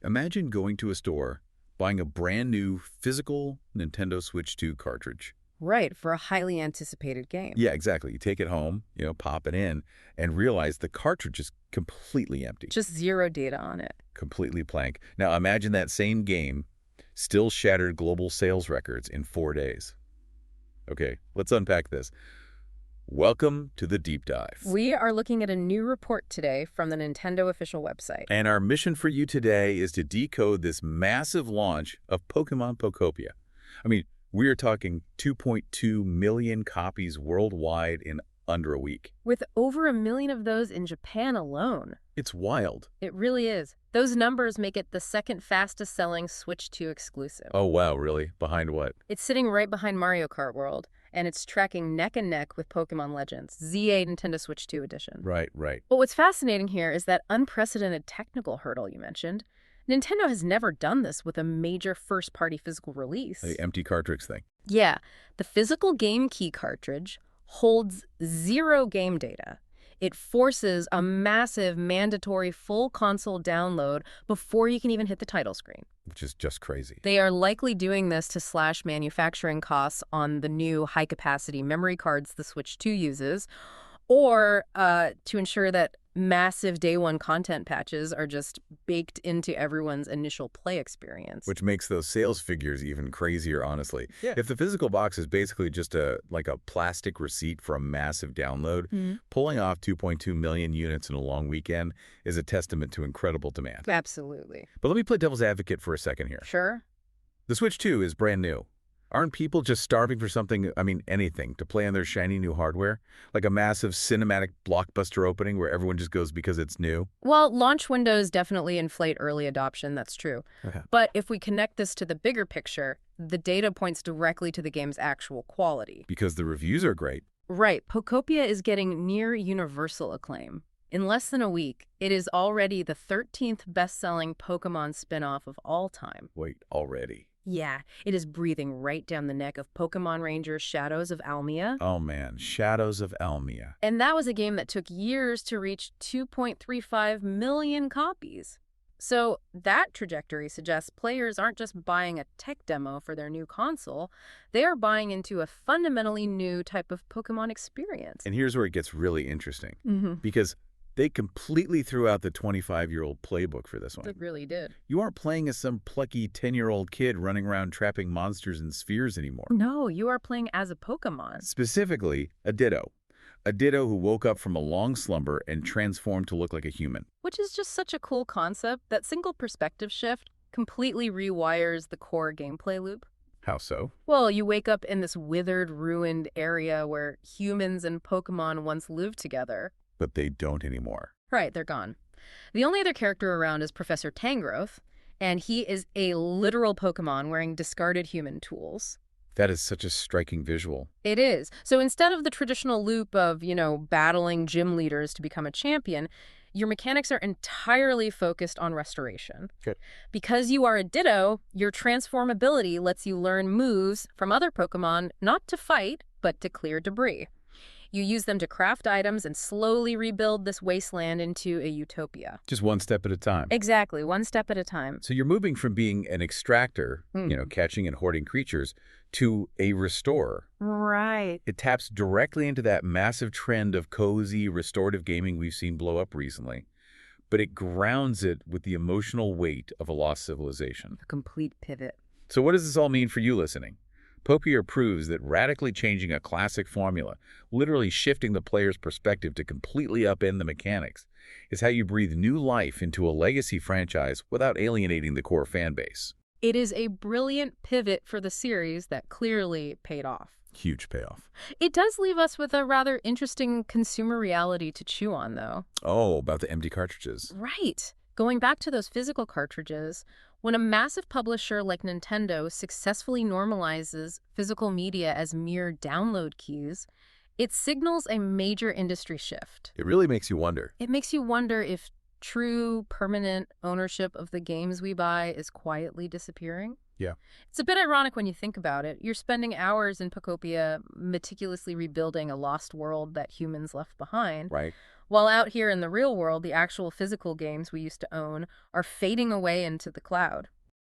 Imagine going to a store, buying a brand new physical Nintendo Switch 2 cartridge. Right, for a highly anticipated game. Yeah, exactly. You take it home, pop it in, and realize the cartridge is completely empty. Just zero data on it. Completely blank. Now imagine that same game still shattered global sales records in 4 days. Okay, let's unpack this. Welcome to the Deep Dive. We are looking at a new report today from the Nintendo official website. And our mission for you today is to decode this massive launch of Pokémon Pokopia. I mean, we are talking 2.2 million copies worldwide in under a week. With over 1 million of those in Japan alone. It's wild. It really is. Those numbers make it the second fastest selling Switch 2 exclusive. Oh, wow, really? Behind what? It's sitting right behind Mario Kart World, and it's tracking neck and neck with Pokemon Legends, ZA Nintendo Switch 2 edition. Right. But what's fascinating here is that unprecedented technical hurdle you mentioned. Nintendo has never done this with a major first-party physical release. The empty cartridge thing. Yeah, the physical game key cartridge holds zero game data. It forces a massive mandatory full console download before you can even hit the title screen. Which is just crazy. They are likely doing this to slash manufacturing costs on the new high-capacity memory cards the Switch 2 uses, or to ensure that massive day-one content patches are just baked into everyone's initial play experience. Which makes those sales figures even crazier, honestly. Yeah. If the physical box is basically just a plastic receipt for a massive download, pulling off 2.2 million units in a long weekend is a testament to incredible demand. Absolutely. But let me play devil's advocate for a second here. Sure. The Switch 2 is brand new. Aren't people just starving for something, anything, to play on their shiny new hardware? Like a massive cinematic blockbuster opening where everyone just goes because it's new? Well, launch windows definitely inflate early adoption, that's true. Okay. But if we connect this to the bigger picture, the data points directly to the game's actual quality. Because the reviews are great. Right. Pokopia is getting near universal acclaim. In less than a week, it is already the 13th best-selling Pokemon spin-off of all time. Wait, already? Yeah, it is breathing right down the neck of Pokemon Ranger Shadows of Almia. Oh man, Shadows of Almia. And that was a game that took years to reach 2.35 million copies. So that trajectory suggests players aren't just buying a tech demo for their new console, they are buying into a fundamentally new type of Pokemon experience. And here's where it gets really interesting. Because they completely threw out the 25-year-old playbook for this one. It really did. You aren't playing as some plucky 10-year-old kid running around trapping monsters in spheres anymore. No, you are playing as a Pokemon. Specifically, a Ditto. A Ditto who woke up from a long slumber and transformed to look like a human. Which is just such a cool concept. That single perspective shift completely rewires the core gameplay loop. How so? Well, you wake up in this withered, ruined area where humans and Pokemon once lived together. But they don't anymore. Right, they're gone. The only other character around is Professor Tangrowth, and he is a literal Pokemon wearing discarded human tools. That is such a striking visual. It is. So instead of the traditional loop of, battling gym leaders to become a champion, your mechanics are entirely focused on restoration. Good. Because you are a Ditto, your transformability lets you learn moves from other Pokemon, not to fight, but to clear debris. You use them to craft items and slowly rebuild this wasteland into a utopia. Just one step at a time. Exactly, one step at a time. So you're moving from being an extractor, catching and hoarding creatures, to a restorer. Right. It taps directly into that massive trend of cozy, restorative gaming we've seen blow up recently, but it grounds it with the emotional weight of a lost civilization. A complete pivot. So what does this all mean for you listening? Pokopia proves that radically changing a classic formula, literally shifting the player's perspective to completely upend the mechanics, is how you breathe new life into a legacy franchise without alienating the core fan base. It is a brilliant pivot for the series that clearly paid off. Huge payoff. It does leave us with a rather interesting consumer reality to chew on, though. Oh, about the empty cartridges. Right. Going back to those physical cartridges, when a massive publisher like Nintendo successfully normalizes physical media as mere download keys, it signals a major industry shift. It really makes you wonder. It makes you wonder if true, permanent ownership of the games we buy is quietly disappearing. Yeah. It's a bit ironic when you think about it. You're spending hours in Pokopia meticulously rebuilding a lost world that humans left behind. Right. While out here in the real world, the actual physical games we used to own are fading away into the cloud.